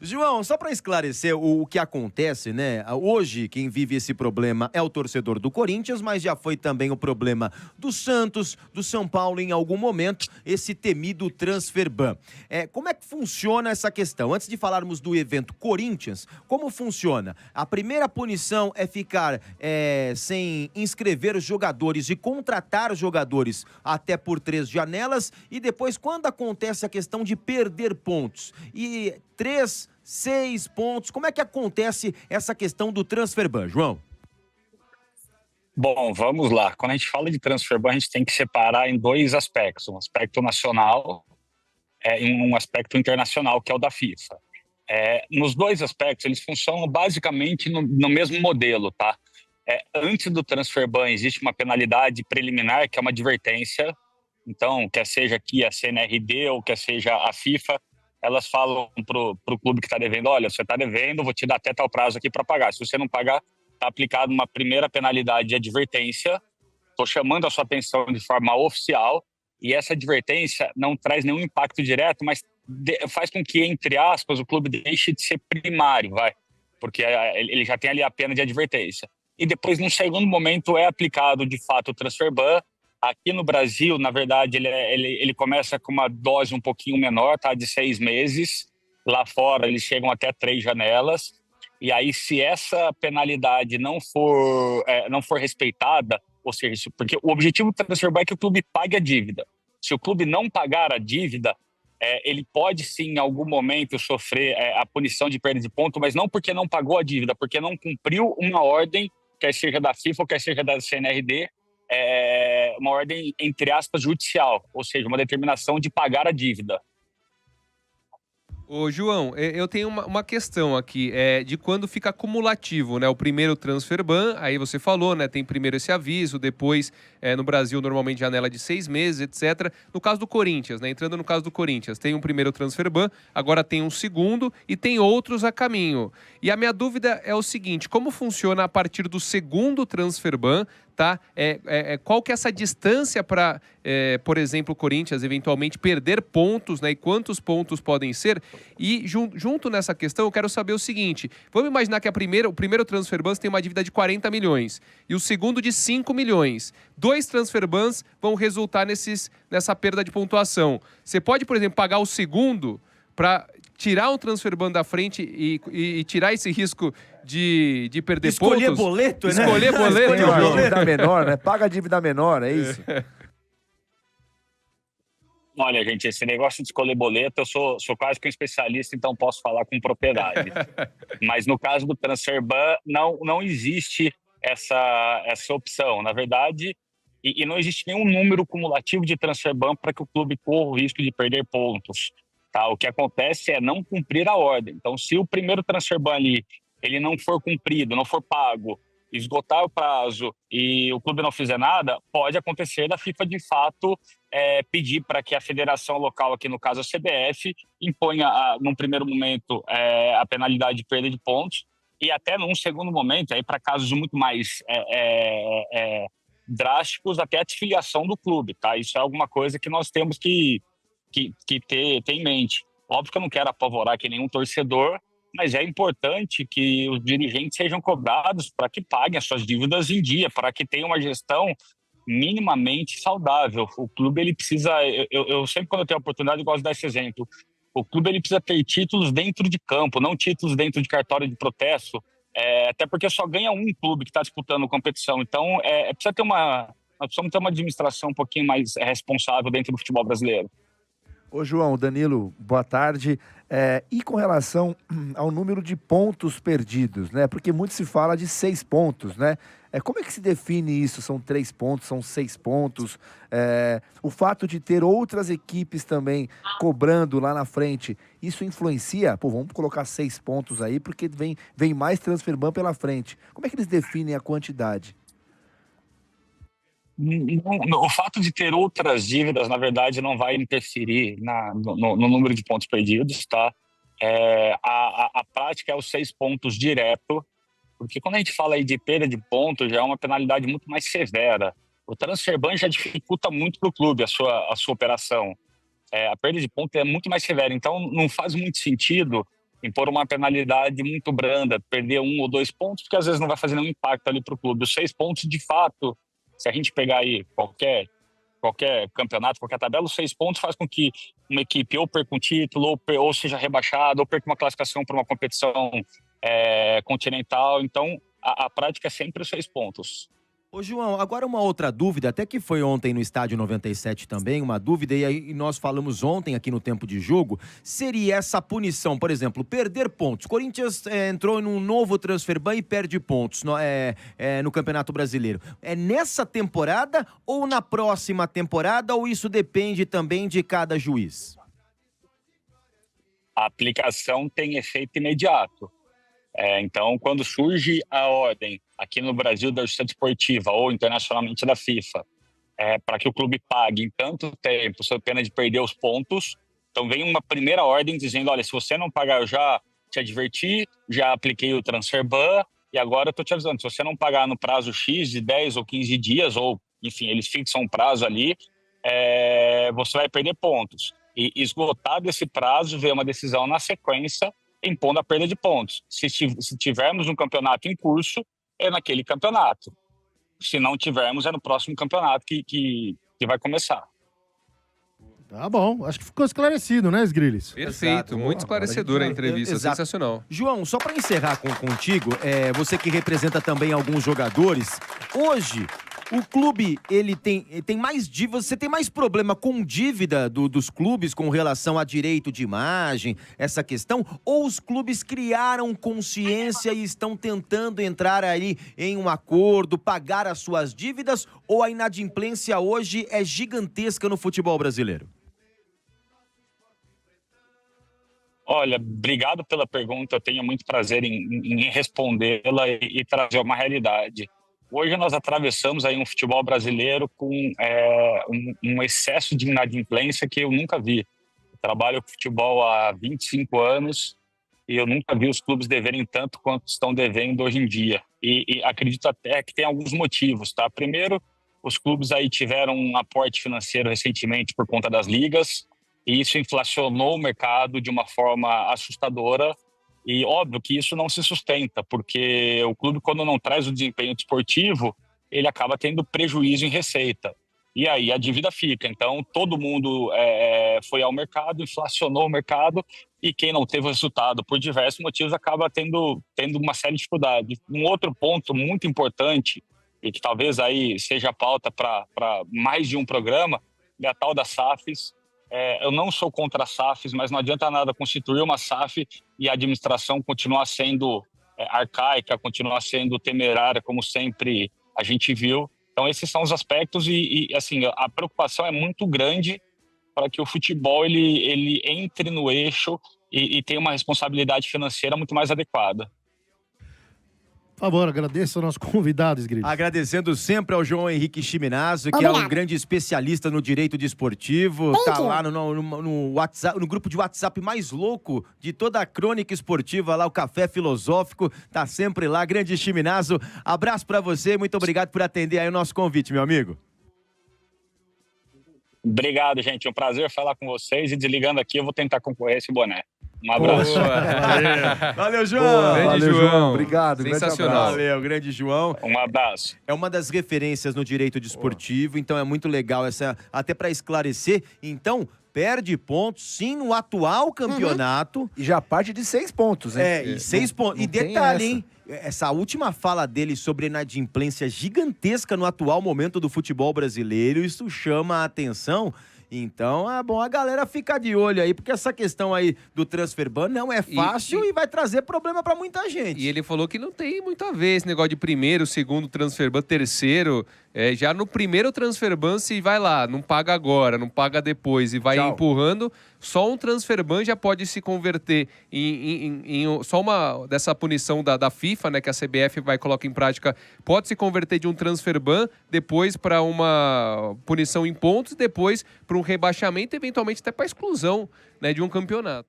João, só para esclarecer o que acontece, né? Hoje, quem vive esse problema é o torcedor do Corinthians, mas já foi também o problema do Santos, do São Paulo em algum momento, esse temido transfer ban. Como é que funciona essa questão? Antes de falarmos do evento Corinthians, como funciona? A primeira punição é ficar sem inscrever jogadores e contratar jogadores até por 3 janelas, e depois, quando acontece a questão de perder pontos, e 3, 6 pontos, como é que acontece essa questão do transfer ban, João? Bom, vamos lá. Quando a gente fala de transfer ban, a gente tem que separar em 2 aspectos. Um aspecto nacional e um aspecto internacional, que é o da FIFA. Nos 2 aspectos, eles funcionam basicamente no mesmo modelo, tá? Antes do transfer ban, existe uma penalidade preliminar, que é uma advertência. Então, quer seja aqui a CNRD ou quer seja a FIFA, elas falam pro clube que está devendo: olha, você está devendo, vou te dar até tal prazo aqui para pagar. Se você não pagar, está aplicada uma primeira penalidade de advertência. Estou chamando a sua atenção de forma oficial, e essa advertência não traz nenhum impacto direto, mas faz com que, entre aspas, o clube deixe de ser primário, porque ele já tem ali a pena de advertência. E depois, num segundo momento, é aplicado de fato o transfer ban. Aqui no Brasil, na verdade, ele começa com uma dose um pouquinho menor, tá? De 6 meses. Lá fora, eles chegam até 3 janelas. E aí, se essa penalidade não for respeitada, ou seja, porque o objetivo do transfer ban é que o clube pague a dívida. Se o clube não pagar a dívida, ele pode sim, em algum momento, sofrer a punição de perda de ponto, mas não porque não pagou a dívida, porque não cumpriu uma ordem, quer seja da FIFA ou quer seja da CNRD, uma ordem, entre aspas, judicial, ou seja, uma determinação de pagar a dívida. Ô, João, eu tenho uma questão aqui, de quando fica acumulativo, né? O primeiro transfer ban, aí você falou, né? Tem primeiro esse aviso, depois, no Brasil, normalmente janela de 6 meses, etc. No caso do Corinthians, né? Entrando no caso do Corinthians, tem um primeiro transfer ban, agora tem um segundo e tem outros a caminho. E a minha dúvida é o seguinte: como funciona a partir do segundo transfer ban, tá? Qual que é essa distância para, por exemplo, o Corinthians eventualmente perder pontos, né? E quantos pontos podem ser? E junto nessa questão, eu quero saber o seguinte: vamos imaginar que o primeiro transfer ban tem uma dívida de 40 milhões e o segundo de 5 milhões. 2 transfer bans vão resultar nessa perda de pontuação. Você pode, por exemplo, pagar o segundo para tirar um transfer ban da frente e tirar esse risco de perder Escolher pontos? Boleto, né? Escolher boleto, Escolher uma João. dívida menor, né? Paga a dívida menor, é isso? Olha, gente, esse negócio de escolher boleto, eu sou quase que um especialista, então posso falar com propriedade. Mas no caso do transfer ban, não existe essa opção. Na verdade, e não existe nenhum número cumulativo de transfer ban para que o clube corra o risco de perder pontos. Tá? O que acontece é não cumprir a ordem. Então, se o primeiro transfer ban ali, ele não for cumprido, não for pago, esgotar o prazo e o clube não fizer nada, pode acontecer da FIFA, de fato, pedir para que a federação local, aqui no caso a CBF, imponha, num primeiro momento, a penalidade de perda de pontos, e até num segundo momento, para casos muito mais drásticos, até a desfiliação do clube. Tá? Isso é alguma coisa que nós temos que ter em mente. Óbvio que eu não quero apavorar aqui nenhum torcedor, mas é importante que os dirigentes sejam cobrados para que paguem as suas dívidas em dia, para que tenham uma gestão minimamente saudável. O clube, ele precisa... Eu sempre, quando eu tenho a oportunidade, eu gosto de dar esse exemplo. O clube, ele precisa ter títulos dentro de campo, não títulos dentro de cartório de protesto, até porque só ganha um clube que está disputando competição. Então, nós precisamos ter uma administração um pouquinho mais responsável dentro do futebol brasileiro. Ô, João, Danilo, boa tarde. E com relação ao número de pontos perdidos, né? Porque muito se fala de 6 pontos, né? Como é que se define isso? São 3 pontos, são 6 pontos? O fato de ter outras equipes também cobrando lá na frente, isso influencia? Pô, vamos colocar 6 pontos aí, porque vem mais transfer ban pela frente. Como é que eles definem a quantidade? O fato de ter outras dívidas, na verdade, não vai interferir no número de pontos perdidos, tá? A prática é os 6 pontos direto, porque quando a gente fala aí de perda de pontos, já é uma penalidade muito mais severa. O transfer ban já dificulta muito para o clube a sua operação. A perda de pontos é muito mais severa, então não faz muito sentido impor uma penalidade muito branda, perder 1 ou 2 pontos, porque às vezes não vai fazer nenhum impacto ali para o clube. Os 6 pontos, de fato, se a gente pegar aí qualquer campeonato, qualquer tabela, os 6 pontos faz com que uma equipe ou perca um título, ou seja rebaixada, ou perca uma classificação para uma competição continental. Então, a prática é sempre os 6 pontos. Ô, João, agora uma outra dúvida, até que foi ontem no Estádio 97 também, uma dúvida, e aí nós falamos ontem aqui no Tempo de Jogo, seria essa punição, por exemplo, perder pontos. Corinthians entrou num novo transfer ban e perde pontos no Campeonato Brasileiro. É nessa temporada ou na próxima temporada, ou isso depende também de cada juiz? A aplicação tem efeito imediato. Então, quando surge a ordem aqui no Brasil da Justiça Desportiva ou internacionalmente da FIFA, para que o clube pague em tanto tempo sob pena de perder os pontos, então vem uma primeira ordem dizendo, olha, se você não pagar, eu já te adverti, já apliquei o transfer ban e agora eu estou te avisando, se você não pagar no prazo X de 10 ou 15 dias, ou enfim, eles fixam um prazo ali, você vai perder pontos. E esgotado esse prazo, vem uma decisão na sequência impondo a perda de pontos. Se tivermos um campeonato em curso, é naquele campeonato. Se não tivermos, é no próximo campeonato que vai começar. Tá bom, acho que ficou esclarecido, né, Sgrillis? Perfeito, Exato. muito esclarecedora a entrevista, Exato. sensacional. João, só para encerrar contigo, você que representa também alguns jogadores, hoje o clube ele tem mais dívidas, você tem mais problema com dívida dos clubes com relação a direito de imagem, essa questão, ou os clubes criaram consciência e estão tentando entrar aí em um acordo, pagar as suas dívidas, ou a inadimplência hoje é gigantesca no futebol brasileiro? Olha, obrigado pela pergunta, eu tenho muito prazer em respondê-la e trazer uma realidade. Hoje nós atravessamos aí um futebol brasileiro com um excesso de inadimplência que eu nunca vi. Eu trabalho com futebol há 25 anos e eu nunca vi os clubes deverem tanto quanto estão devendo hoje em dia. E acredito até que tem alguns motivos, tá? Primeiro, os clubes aí tiveram um aporte financeiro recentemente por conta das ligas, e isso inflacionou o mercado de uma forma assustadora. E óbvio que isso não se sustenta, porque o clube, quando não traz o desempenho desportivo, ele acaba tendo prejuízo em receita. E aí a dívida fica. Então, todo mundo foi ao mercado, inflacionou o mercado, e quem não teve o resultado por diversos motivos acaba tendo uma série de dificuldades. Um outro ponto muito importante, e que talvez aí seja a pauta para mais de um programa, é a tal das SAFs. Eu não sou contra as SAFs, mas não adianta nada constituir uma SAF e a administração continuar sendo arcaica, continuar sendo temerária, como sempre a gente viu. Então, esses são os aspectos e assim, a preocupação é muito grande para que o futebol ele entre no eixo e tenha uma responsabilidade financeira muito mais adequada. Por favor, agradeço ao nosso convidado, Sgrillis. Agradecendo sempre ao João Henrique Chiminazzo, que é um grande especialista no direito desportivo. Tá lá no WhatsApp, no grupo de WhatsApp mais louco de toda a crônica esportiva, lá o Café Filosófico. Tá sempre lá, grande Chiminazzo. Abraço pra você, muito obrigado por atender aí o nosso convite, meu amigo. Obrigado, gente. É um prazer falar com vocês. E desligando aqui, eu vou tentar concorrer a esse boné. Um abraço. Valeu, João. Grande João. Obrigado. Sensacional. Valeu, grande João. Um abraço. É uma das referências no direito desportivo, então é muito legal até para esclarecer. Então, perde pontos, sim, no atual campeonato. E já parte de 6 pontos, hein? E 6 pontos. E detalhe, hein? Essa última fala dele sobre inadimplência gigantesca no atual momento do futebol brasileiro, isso chama a atenção. Então é bom a galera ficar de olho aí, porque essa questão aí do transfer ban não é fácil e vai trazer problema pra muita gente. E ele falou que não tem muito a ver esse negócio de primeiro, segundo transfer ban, terceiro. Já no primeiro transfer ban, se vai lá, não paga agora, não paga depois e vai empurrando, só um transfer ban já pode se converter em só uma dessa punição da FIFA, né, que a CBF vai colocar em prática, pode se converter de um transfer ban depois para uma punição em pontos, depois para um rebaixamento, eventualmente até para exclusão, né, de um campeonato.